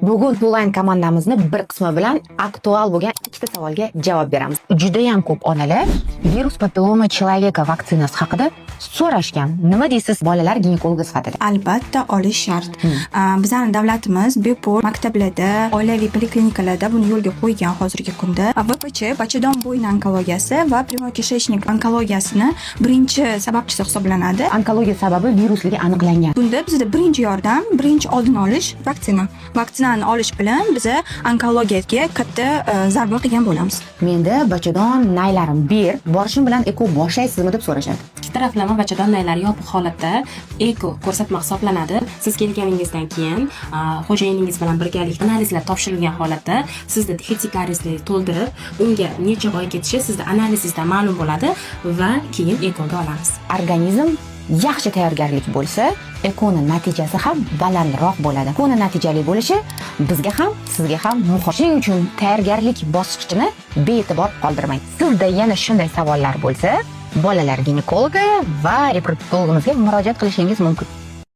Bugun Toolline komandamizni bir qismi bilan aktual bo'lgan ikkita savolga javob beramiz. Juda ham ko'p onalar virus papilloma человека vaksinasi haqida so'rashgan. Nima deysiz bolalar ginekologi sifatida? Albatta olish shart. Bizning davlatimiz bepul maktablarda, oilaviy poliklinikalarda buni yo'lga qo'ygan hozirgi kunda. VPC bachadon bo'yni onkologiyasi va premokishechnik onkologiyasini birinchi sababchisi hisoblanadi. Onkologiya sababi virusligi aniqlangan. Bunda bizda birinchi yordam, birinchi oldini olish vaksina. Vaksinani olish bilan biza onkologiyaga katta zarba qilgan bo'lamiz. Menda bachadon naylarim borishim bilan eko boshlaysizmi deb so'rashadi. Ikki taraflama bachadon naylari yopiq holatda eko ko'rsatma hisoblanadi. Siz kelganingizdan keyin xo'jayiningiz bilan birgalikda analizlar topshirilgan holatda sizda defitsitlaringizni to'ldirib, unga necha oy ketishi sizda analizingizda ma'lum bo'ladi va keyin ekoga olamiz. Organizm yaxshi tayyorgarlik bo'lsa, ekoni natijasi ham balandroq bo'ladi. Ekoni natijali bo'lishi bizga ham, sizga ham muhim. Shuning uchun tayyorgarlik bosqichini bee'tibor qoldirmang. Sizda yana shunday savollar bo'lsa, bolalar ginekologi va reproduktologimizga murojaat qilishingiz mumkin.